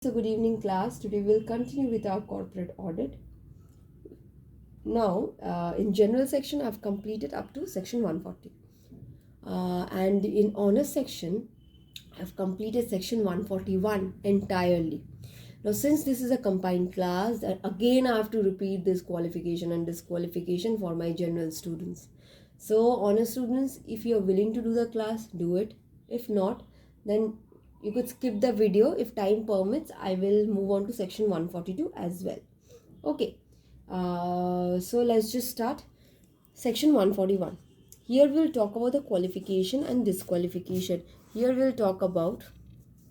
So good evening class. Today we'll continue with our corporate audit. Now in general section I've completed up to section 140 and in honors section I've completed section 141 entirely. Now since this is a combined class, again I have to repeat this qualification and disqualification for my general students. So honors students, if you're willing to do the class, do it. If not, then you could skip the video. If time permits, I will move on to section 142 as well. Okay, so let's just start. Section 141. Here we'll talk about the qualification and disqualification. Here we'll talk about,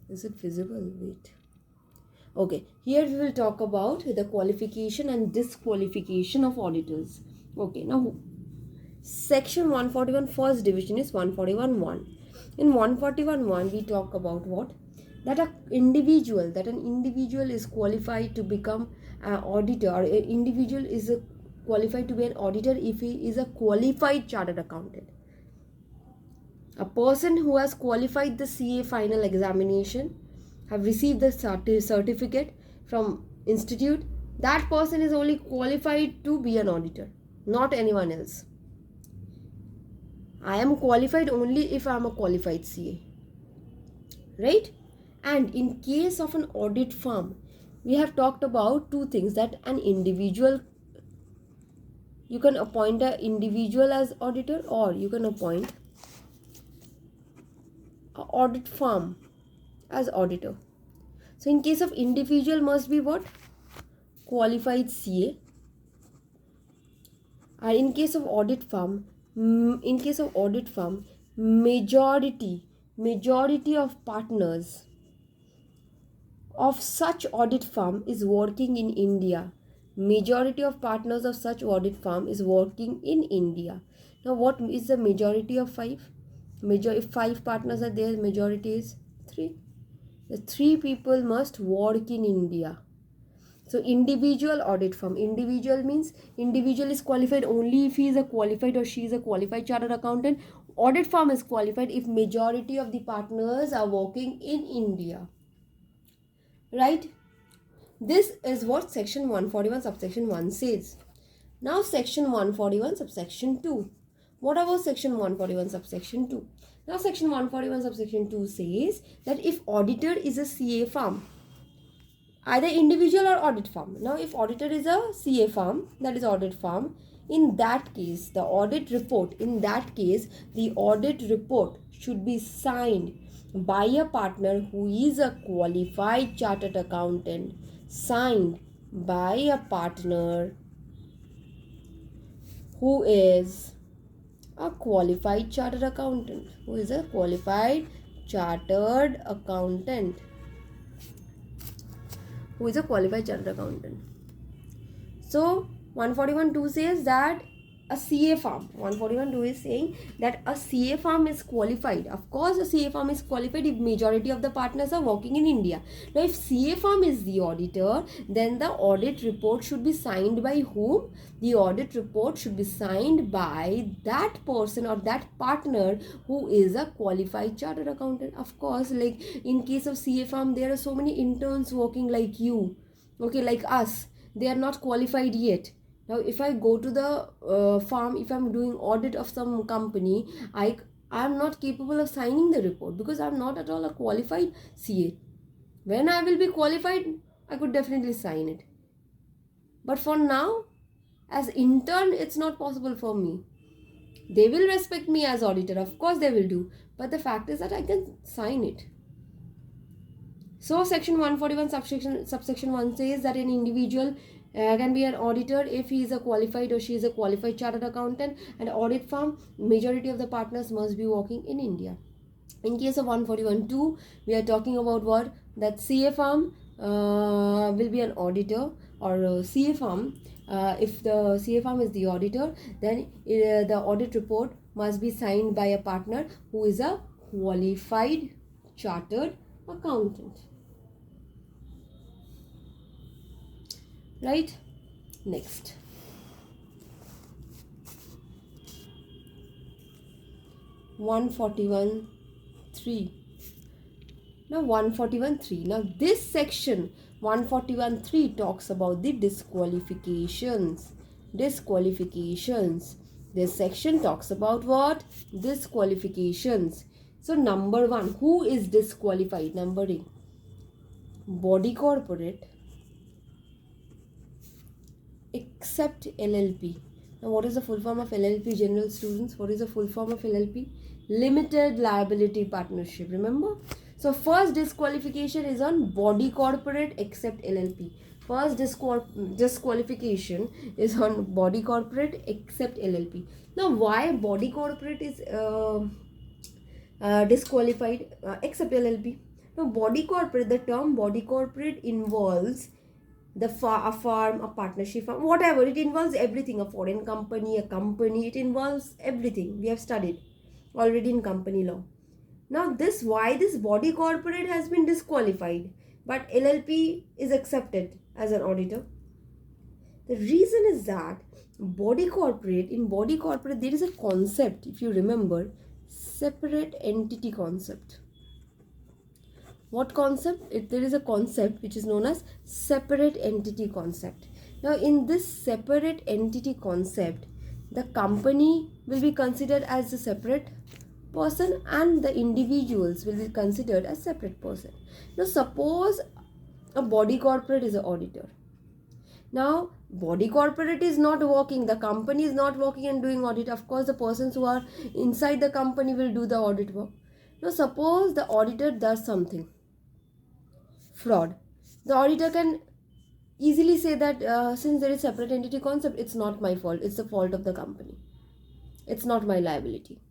is it visible? Wait. Okay, here we will talk about the qualification and disqualification of auditors. Okay, now section 141 first division is 141.1. In 141.1 we talk about what? That an individual is qualified to become an auditor, or an individual is qualified to be an auditor if he is a qualified chartered accountant. A person who has qualified the CA final examination, have received the certificate from institute, that person is only qualified to be an auditor, not anyone else. I am qualified only if I am a qualified CA, right? And in case of an audit firm, we have talked about two things, that an individual, you can appoint an individual as auditor, or you can appoint an audit firm as auditor. So in case of individual must be what? Qualified CA. And in case of audit firm, majority of partners of such audit firm is working in India. Majority of partners of such audit firm is working in India. Now what is the majority of 5? If 5 partners are there, majority is 3. The 3 people must work in India. So individual audit firm. Individual means individual is qualified only if he is a qualified or she is a qualified chartered accountant. Audit firm is qualified if majority of the partners are working in India. Right? This is what section 141 subsection 1 says. Now section 141 subsection 2. What about section 141 subsection 2? Now section 141 subsection 2 says that if auditor is a CA firm, either individual or audit firm. Now if auditor is a CA firm, that is audit firm, in that case the audit report should be signed by a partner who is a qualified chartered accountant. Signed by a partner who is a qualified chartered accountant. So 141.2 says that a CA firm, 141.2 is saying that a CA firm is qualified. Of course a CA firm is qualified if majority of the partners are working in India. Now if CA firm is the auditor, then the audit report should be signed by whom? The audit report should be signed by that person or that partner who is a qualified chartered accountant. Of course, like in case of CA firm, there are so many interns working like you, okay, like us. They are not qualified yet. Now if I go to the farm, if I'm doing audit of some company, I am not capable of signing the report because I'm not at all a qualified CA. When I will be qualified, I could definitely sign it. But for now, as intern, it's not possible for me. They will respect me as auditor, of course they will do, but the fact is that I can sign it. So section 141 subsection 1 says that an individual can be an auditor if he is a qualified or she is a qualified chartered accountant, and audit firm, majority of the partners must be working in India. In case of 141.2, we are talking about what? That CA firm will be an auditor, or CA firm, if the CA firm is the auditor, then the audit report must be signed by a partner who is a qualified chartered accountant. Right? Next. (141.3) Now 141.3. Now this section 141.3 talks about the disqualifications. Disqualifications. This section talks about what? Disqualifications. So number 1, who is disqualified? Number A, body corporate except LLP. Now what is the full form of LLP, general students? What is the full form of LLP? Limited liability partnership. Remember? So first disqualification is on body corporate except LLP. First disqualification is on body corporate except LLP. Now why body corporate is disqualified except LLP? Now body corporate, the term body corporate involves a farm, a partnership firm, whatever. It involves everything. A foreign company, a company, it involves everything. We have studied already in company law. Now this, why this body corporate has been disqualified but LLP is accepted as an auditor? The reason is that in body corporate there is a concept, if you remember, separate entity concept. What concept? There is a concept which is known as separate entity concept. Now in this separate entity concept, the company will be considered as a separate person and the individuals will be considered as separate person. Now suppose a body corporate is an auditor. Now body corporate is not working, the company is not working and doing audit. Of course the persons who are inside the company will do the audit work. Now suppose the auditor does something, fraud. The auditor can easily say that since there is separate entity concept, it's not my fault, it's the fault of the company, it's not my liability.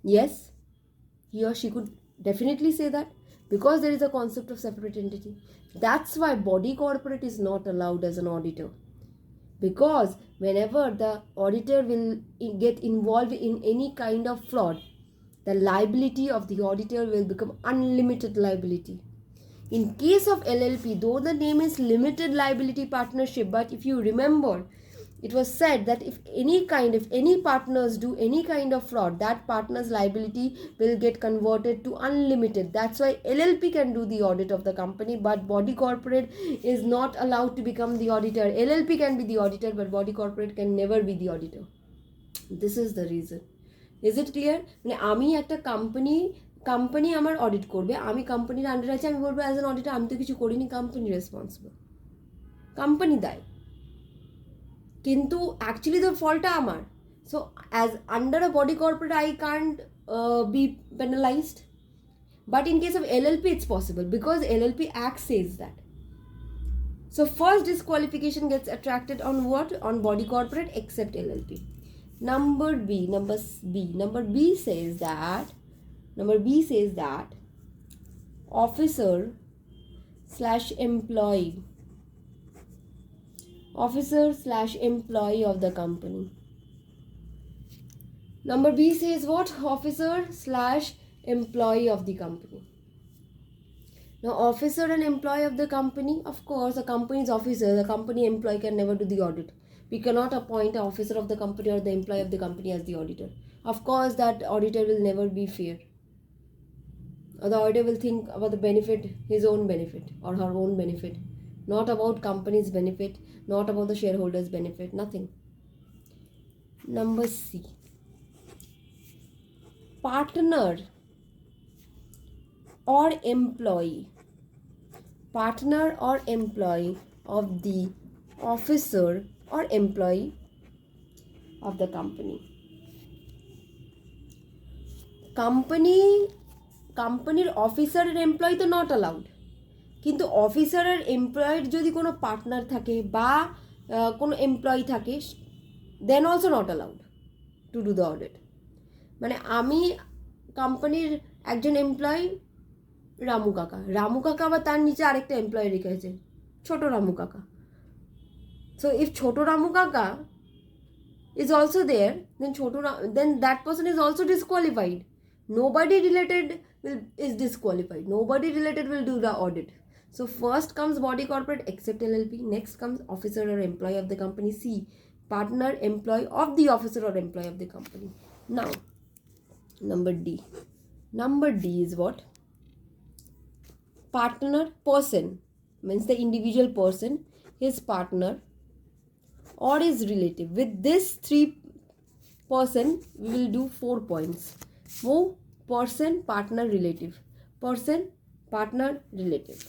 Yes, he or she could definitely say that because there is a concept of separate entity. That's why body corporate is not allowed as an auditor, because whenever the auditor will get involved in any kind of fraud, the liability of the auditor will become unlimited liability. In case of LLP, though the name is limited liability partnership, but if you remember, it was said that if any partners do any kind of fraud, that partner's liability will get converted to unlimited. That's why LLP can do the audit of the company, but body corporate is not allowed to become the auditor. LLP can be the auditor, but body corporate can never be the auditor. This is the reason. Is it clear? আমি একটা company আমার audit করবে, আমি কোম্পানির আন্ডারে আছি, আমি বলবো অ্যাজ অ্যান অডিটর আমি তো কিছু করিনি, কোম্পানি রেসপন্সিবল, কোম্পানি দায়, কিন্তু অ্যাকচুয়ালি দ্য ফলটা আমার. So as under a body corporate I can't be penalised, but in case of LLP it's possible because LLP Act says that. So first disqualification gets attracted on what? On body corporate except LLP. Number B says that officer slash employee of the company. Number B says what? Officer slash employee of the company. Now officer and employee of the company, of course a company's officer, the company employee can never do the audit. We cannot appoint an officer of the company or the employee of the company as the auditor. Of course that auditor will never be fair. The auditor will think about the benefit, his own benefit or her own benefit, not about company's benefit, not about the shareholders' benefit, nothing. Number C, partner or employee of the officer or employee of the company. কোম্পানির officer আর employee তো not allowed, কিন্তু officer আর এমপ্লয়ের যদি কোনো partner থাকে বা কোনো এমপ্লয়ি থাকে, then also not allowed to do the audit. মানে আমি কোম্পানির একজন এমপ্লয়ি রামু কাকা আবার তার নিচে আরেকটা এমপ্লয়ি রেখেছে ছোট রামু কাকা. So if ছোট রামু কাকা is also there, then that person is also disqualified. Nobody related is disqualified. Nobody related will do the audit. So first comes body corporate except LLP. Next comes officer or employee of the company. C, partner, employee of the officer or employee of the company. Now, number D is what? partner, person means the individual person, his partner or his relative. With this 3 person, we will do 4 points. वो person, partner, relative. Person, partner, relative.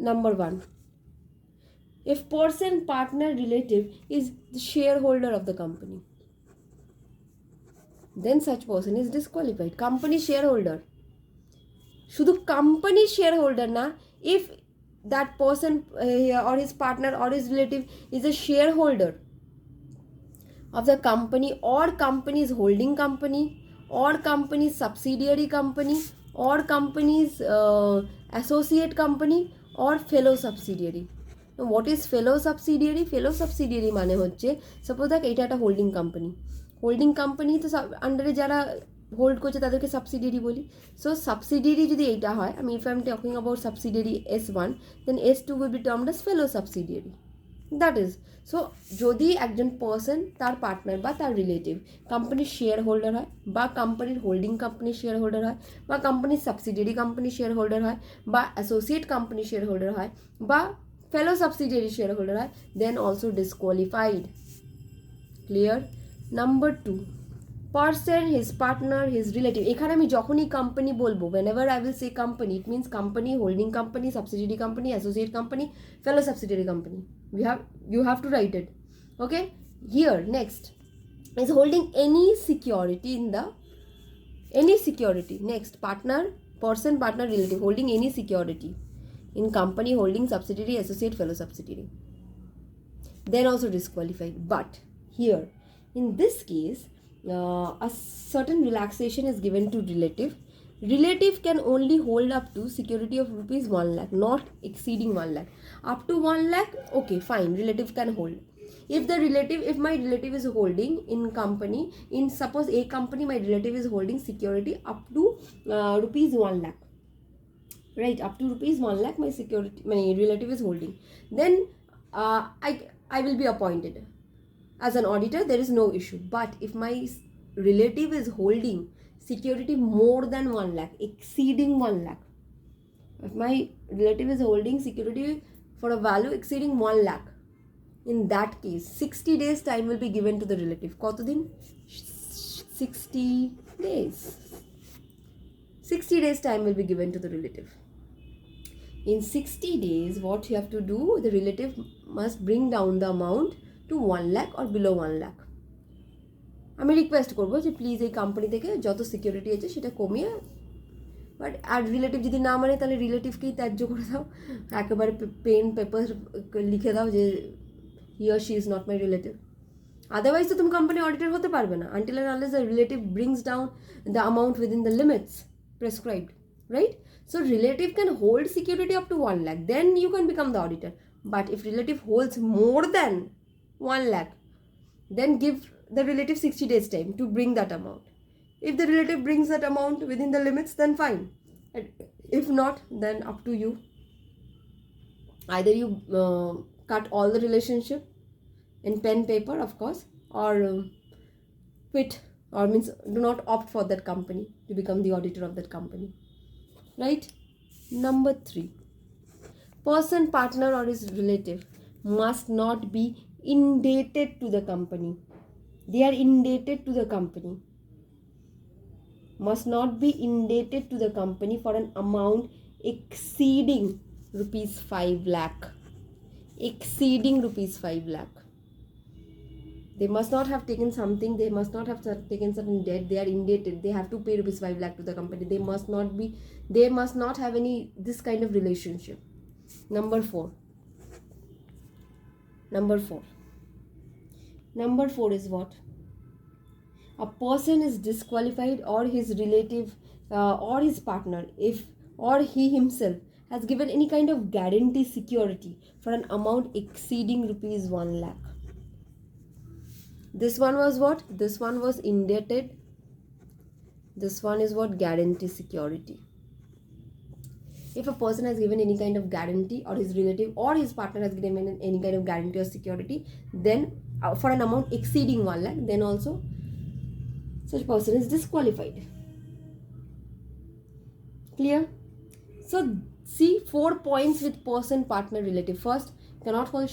Number 1. If person, partner, relative is the shareholder of the company, then such person is disqualified. Company shareholder. শুধু company shareholder না, if that person or his partner or his relative is a shareholder of the company or company's holding company or company's subsidiary company or company's associate company or fellow subsidiary. Now, what is fellow subsidiary? Fellow subsidiary মানে হচ্ছে suppose দেখ এটা একটা holding company, holding company তো আন্ডারে যারা hold করছে তাদেরকে সাবসিডিয়ারি বলি। সো সাবসিডিয়ারি যদি এইটা হয়, আমি if I am talking about subsidiary S1, then S2 will be termed as fellow subsidiary. That is, so যদি একজন পার্সন তার পার্টনার বা তার রিলেটিভ কোম্পানির শেয়ার হোল্ডার হয় বা কোম্পানির হোল্ডিং কোম্পানির শেয়ার হোল্ডার হয় বা কোম্পানির সাবসিডিয়ারি কোম্পানির শেয়ার হোল্ডার হয় বা অ্যাসোসিয়েট কোম্পানির শেয়ার হোল্ডার হয় বা ফেলো সাবসিডিয়ারি শেয়ার হোল্ডার হয়, then also disqualified. Clear? Number 2, person, his partner, his relative. এখানে আমি যখনই কোম্পানি বলবো, whenever I will say company, it means company, holding company, subsidiary company, associate company, fellow subsidiary company. You have to write it. Okay? Here, next is holding any security in the any security. Next, partner, person, partner, relative holding any security in company, holding subsidiary, associate, fellow subsidiary, then also disqualified. But here, in this case, a certain relaxation is given to relative. Relative can only hold up to security of rupees 1 lakh, not exceeding 1 lakh. Up to 1 lakh, okay, fine, relative can hold. If my relative is holding in company, in suppose a company, my relative is holding security up to rupees 1 lakh. Right, up to rupees 1 lakh my relative is holding. Then I will be appointed as an auditor, there is no issue. But if my relative is holding security more than 1 lakh, exceeding 1 lakh, if my relative is holding security for a value exceeding 1 lakh, in that case 60 days time will be given to the relative. কতদিন? 60 days. 60 days time will be given to the relative. In 60 days, what you have to do, the relative must bring down the amount to 1 lakh or below 1 lakh. আমি request করবো যে please এই company থেকে যত security আছে সেটা কমিয়ে, but R relative যদি না মানে তাহলে রিলেটিভকেই ত্যায্য করে দাও, একেবারে পেন পেপার লিখে দাও যে he or she is not my relative. Otherwise তো তুমি কোম্পানি অডিটর হতে পারবে না until and unless the relative brings down the amount within the limits prescribed, right? So relative can hold security up to 1 lakh, then you can become the auditor. But if relative holds more than 1 lakh, then give the relative 60 days time to bring that amount. If the relative brings that amount within the limits, then fine. And if not, then up to you. Either you cut all the relationship in pen paper, of course, or quit, or means do not opt for that company to become the auditor of that company. Right? Number 3, person, partner or his relative must not be indebted to the company. They are indebted to the company. Must not be indebted to the company for an amount exceeding rupees 5 lakh. Exceeding rupees 5 lakh. They must not have taken something, they must not have taken certain debt, they are indebted, they have to pay rupees 5 lakh to the company. They must not have any this kind of relationship. Number 4 is what? A person is disqualified or his relative or his partner if or he himself has given any kind of guarantee security for an amount exceeding rupees 1 lakh. This one was what? This one was indebted. This one is what? Guarantee security. If a person has given any kind of guarantee or his relative or his partner has given any kind of guarantee or security, then for an amount exceeding 1 lakh, then also such person is disqualified. Clear? So see 4 points with person, partner, relative. First, cannot hold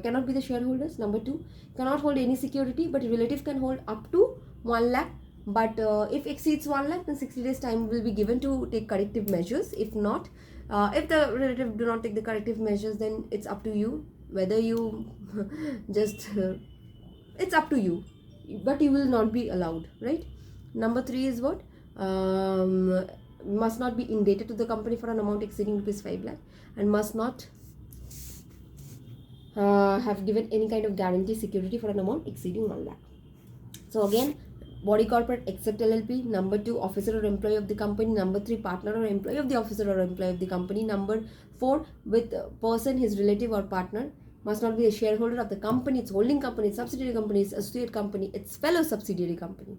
cannot be the shareholders. Number 2, cannot hold any security, but relative can hold up to 1 lakh. But if exceeds 1 lakh, then 60 days time will be given to take corrective measures. If not, if the relative do not take the corrective measures, then it's up to you whether you just it's up to you, but you will not be allowed, right? Number 3 is what? Must not be indebted to the company for an amount exceeding rupees 5 lakh, and must not have given any kind of guarantee security for an amount exceeding 1 lakh. So again, body corporate except LLP. Number 2, officer or employee of the company. Number 3, partner or employee of the officer or employee of the company. Number 4, with person, his relative or partner. Must not be a shareholder of the company, its holding company, its subsidiary company, its associate company, its fellow subsidiary company.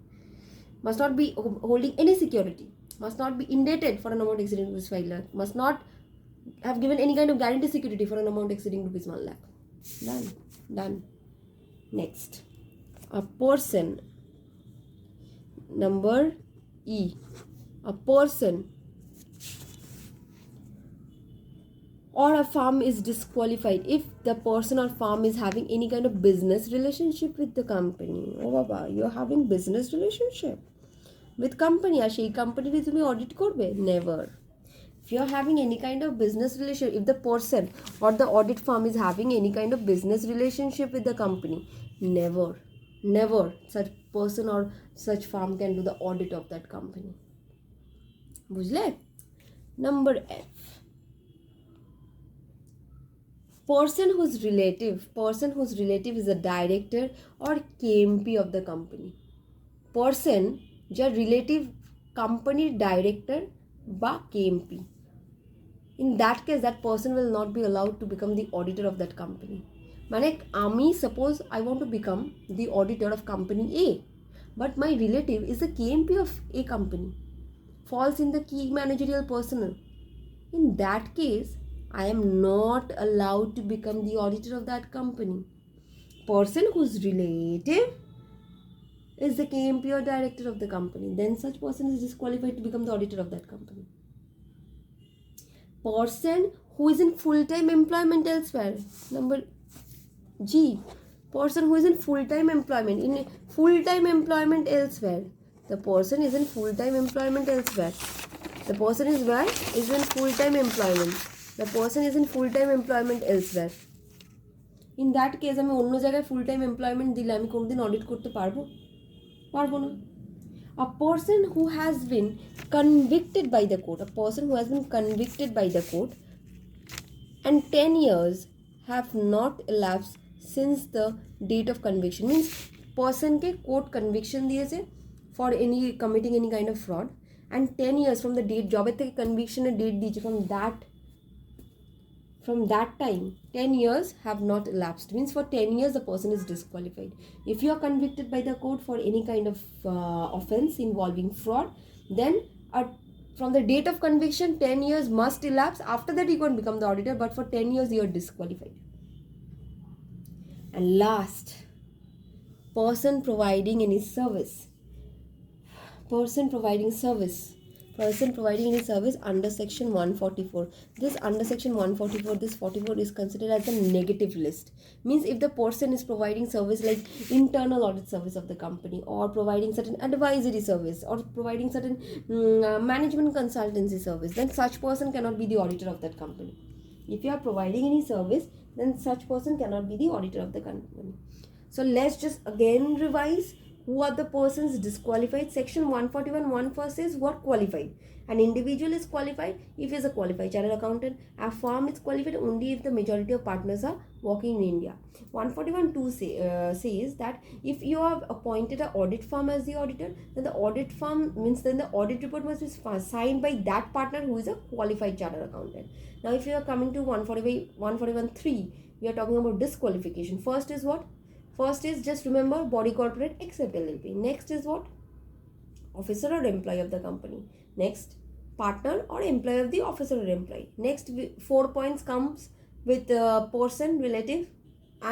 Must not be holding any security. Must not be indebted for an amount exceeding rupees 5 lakh. Must not have given any kind of guarantee security for an amount exceeding rupees 1 lakh. Done. Next, a person. Number E, a person or a firm is disqualified if the person or firm is having any kind of business relationship with the company. Oh baba, you're having business relationship with company, আর সেই কোম্পানিতে তুমি audit করবে? Never. If you're having any kind of business relationship, if the person or the audit firm is having any kind of business relationship with the company, never such person or such firm can do the audit of that company. বুঝলে? Number F, person whose relative is a director or KMP of the company. Person যার relative company director বা KMP. In that case, that person will not be allowed to become the auditor of that company. মানে আমি suppose I want to become the auditor of company A, but my relative is the KMP of A company, falls in the key managerial personnel. In that case, I am not allowed to become the auditor of that company. Person whose relative is the KMP or director of the company, then such person is disqualified to become the auditor of that company. Person who is in full-time employment elsewhere. Number G, person who is in full-time employment elsewhere. The person is in full-time employment elsewhere. The person is where? Is in full-time employment. The person is in full-time employment elsewhere. In that case, আমি অন্য জায়গায় full-time employment দিলে আমি কোনদিন audit করতে পারবো না. A person who has been convicted by the court, and 10 years have not elapsed since the date of conviction, means person ke court conviction diyese for committing any kind of fraud, and 10 years from the date job থেকে conviction এর date দিয়েছে, from that time 10 years have not elapsed, means for 10 years the person is disqualified. If you are convicted by the court for any kind of offense involving fraud, then from the date of conviction 10 years must elapse. After that you can become the auditor, but for 10 years you are disqualified. And last, person providing any service under section 144. This under section 144, this 44 is considered as a negative list. Means if the person is providing service like internal audit service of the company, or providing certain advisory service, or providing certain management consultancy service, then such person cannot be the auditor of that company. If you are providing any service, then such person cannot be the auditor of the company. So let's just again revise. Who are the persons disqualified? Section 141(1) first says what? Qualified. An individual is qualified if he is a qualified chartered accountant. A firm is qualified only if the majority of partners are working in India. 141(2) says that if you have appointed an audit firm as the auditor, then the audit firm means then the audit report must be signed by that partner who is a qualified chartered accountant. Now if you are coming to 141(3), we are talking about disqualification. First is what? First is, just remember, body corporate except LLP. Next is what? Officer or employee of the company. Next, partner or employee of the officer or employee. Next, 4 points comes with person, relative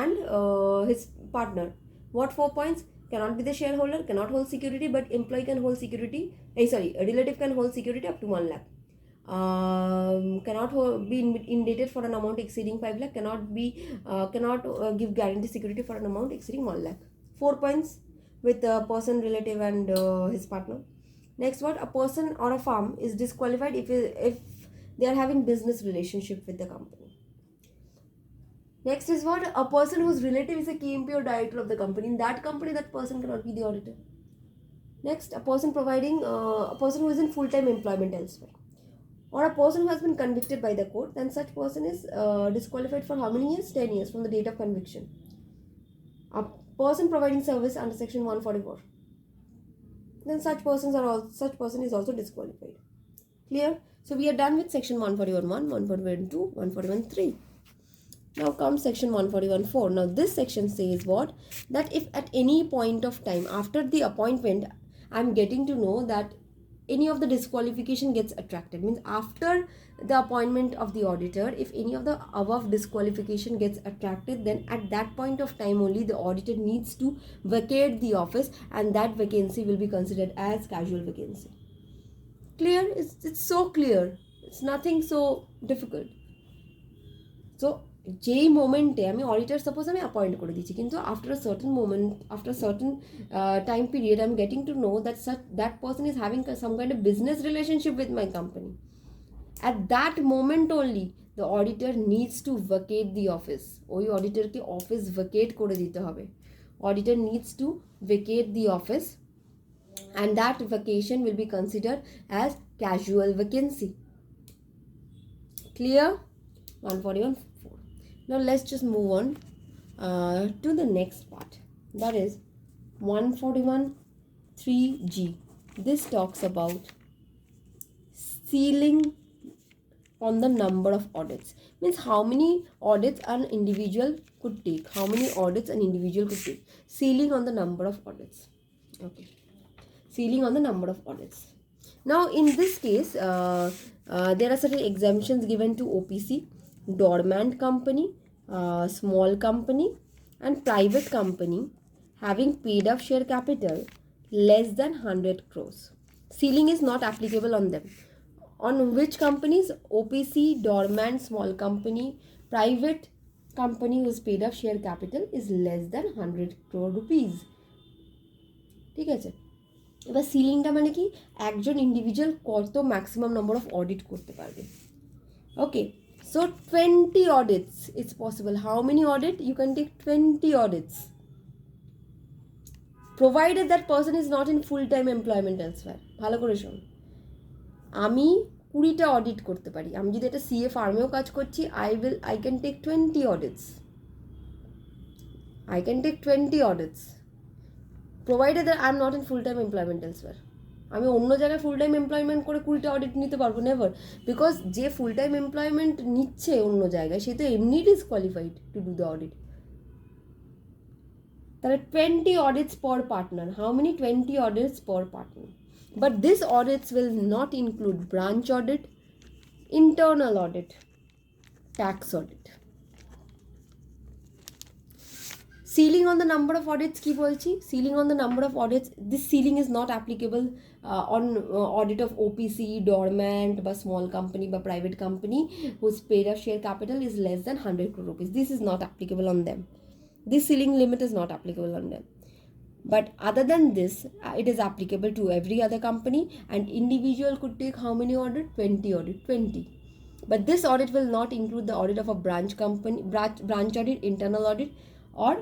and his partner. What 4 points? Cannot be the shareholder, cannot hold security, but employee can hold security. A relative can hold security up to 1 lakh. cannot be indebted for an amount exceeding 5 lakh, cannot give guarantee security for an amount exceeding 1 lakh. 4 points with a person, relative, and his partner. Next, what? A person or a firm is disqualified if they are having business relationship with the company. Next is what? A person whose relative is a KMP or director of the company. In that company, that person cannot be the auditor. Next, a person who is in full-time employment elsewhere, or a person who has been convicted by the court, then such person is disqualified for how many years? 10 years from the date of conviction. A person providing service under section 144, then such person is also disqualified. Clear? So we are done with section 141.1, 141.2, 141.3. Now comes section 141.4. Now this section says what? That if at any point of time after the appointment, I am getting to know that any of the disqualification gets attracted, means after the appointment of the auditor, if any of the above disqualification gets attracted, then at that point of time only the auditor needs to vacate the office, and that vacancy will be considered as casual vacancy. Clear? It's so clear. It's nothing so difficult. So যেই মোমেন্টে আমি auditor suppose আমি appoint করে দিচ্ছি, কিন্তু after a certain moment, after certain time period, I am getting to know that person is having some kind of business relationship with my company. At that moment only the auditor needs to vacate the office. ওই অডিটরকে office ভ্যাকেট করে দিতে হবে. Auditor needs to vacate the office, and that vacation will be considered as casual vacancy. Clear? 141.4. Now let's just move on to the next part, that is 141.3G. This talks about ceiling on the number of audits, means how many audits an individual could take, ceiling on the number of audits. Okay, ceiling on the number of audits. Now in this case there are certain exemptions given to OPC, dormant company, small company, and private company having paid up share capital less than 100 crores. Ceiling is not applicable on them. On which companies? OPC, dormant, small company, private company whose paid up share capital is less than 100 crore rupees. ঠিক আছে? এবার সিলিংটা মানে কি? একজন individual কত maximum number of audit করতে পারবে। ওকে, so 20 audits it's possible. How many audit? You can take 20 audits, provided that person is not in full time employment elsewhere. ভালো করে শোন, আমি 20টা অডিট করতে পারি। আমি যদি একটা সিএ ফার্মেও কাজ করছি, I can take 20 audits. I can take 20 audits provided that I am not in full time employment elsewhere. আমি অন্য জায়গায় ফুল টাইম এমপ্লয়মেন্ট করে 20টা অডিট নিতে পারবো? নেভার, বিকজ যে ফুল টাইম এমপ্লয়মেন্ট নিচ্ছে অন্য জায়গায় সে তো এমনি disqualified two do the audit. তাহলে 20 audits per partner. How many? 20 audits per partner. But this audits will not include branch audit, internal audit, tax audit. Ceiling on the number of audits কি বলছি? Ceiling on the number of audits, this ceiling is not applicable on audit of OPC, dormant বা small company বা private company whose paid up share capital is less than 100 crore rupees. This is not applicable on them. This ceiling limit is not applicable on them. But other than this, it is applicable to every other company, and individual could take how many audit? 20 audit, 20. But this audit will not include the audit of a branch company, branch audit, internal audit, or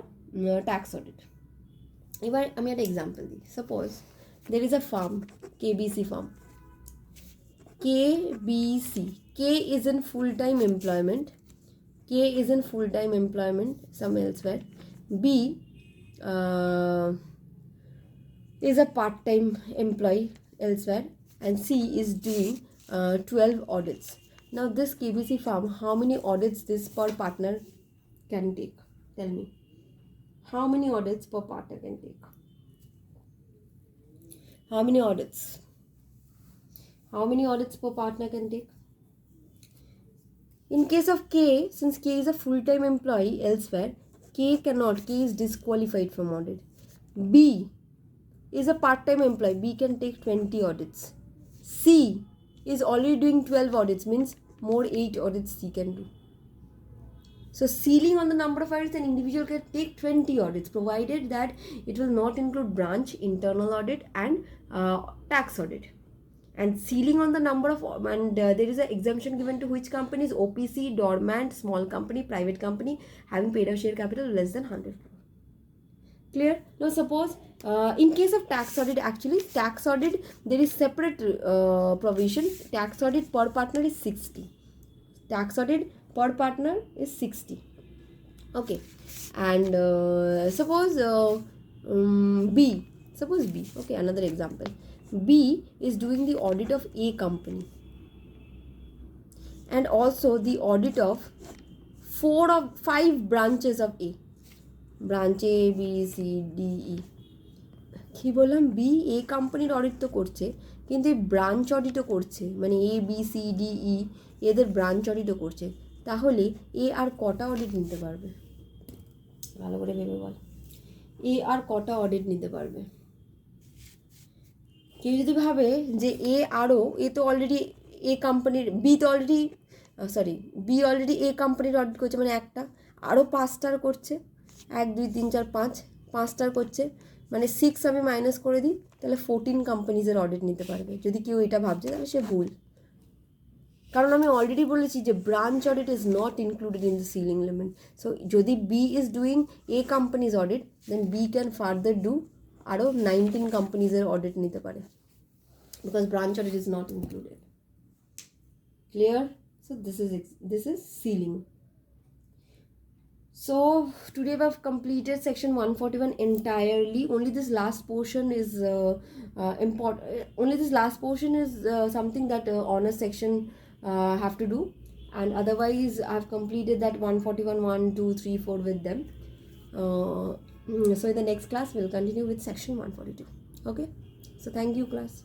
tax audit. এবার আমি একটা example দিই। Suppose there is a firm, KBC firm. K is in full time employment. Some elsewhere. B is a part time employee elsewhere, and C is doing 12 audits. Now this KBC firm, how many audits this per partner can take? Tell me. How many audits per partner can take? How many audits? How many audits per partner can take? In case of K, since K is a full-time employee elsewhere, K is disqualified from audit. B is a part-time employee. B can take 20 audits. C is already doing 12 audits, means more 8 audits C can do. So ceiling on the number of audits, an individual can take 20 audits, provided that it will not include branch, internal audit and tax audit. And ceiling on the number of, there is an exemption given to which companies? OPC, dormant, small company, private company having paid up share capital less than 100 crore. Clear? Now suppose in case of tax audit, actually tax audit there is separate provision. Tax audit per partner is 60. Tax audit per partner is 60. Okay. And suppose B. Suppose B. Okay, another example. B is doing the audit of A company and also the audit of 4 or 5 branches of A. Branch A, B, C, D, E. কি বললাম, B A কোম্পানির audit তো করছে, কিন্তু এই branch অডিটও করছে, মানে A B C D E এদের ব্রাঞ্চ অডিটও করছে, তাহলে এ আর কটা অডিট নিতে পারবে? ভালো করে ভেবে বল, এ আর কটা অডিট নিতে পারবে? কেউ যদি ভাবে যে এ তো অলরেডি এ কোম্পানির, বি তো অলরেডি বি অলরেডি এ কোম্পানির অডিট করছে, মানে একটা, আরও 5টার করছে, 1 2 3 4 5টার করছে, মানে 6 আমি মাইনাস করে দিই, তাহলে 14 কোম্পানিজের অডিট নিতে পারবে। যদি কেউ এটা ভাবছে তাহলে সে ভুল, কারণ আমি অলরেডি বলেছি যে branch audit is not included in the ceiling limit. So যদি B is doing a companies audit, then B can further do আরও 19 কোম্পানিজের অডিট নিতে পারে, because branch audit is not included. Clear? So this is ceiling. So today we have completed section 141 entirely. Only this last portion is important. Only this last portion is something that honors section have to do, and otherwise I have completed that 141 1 2 3 4 with them. So in the next class we'll continue with section 142. Okay, so thank you class.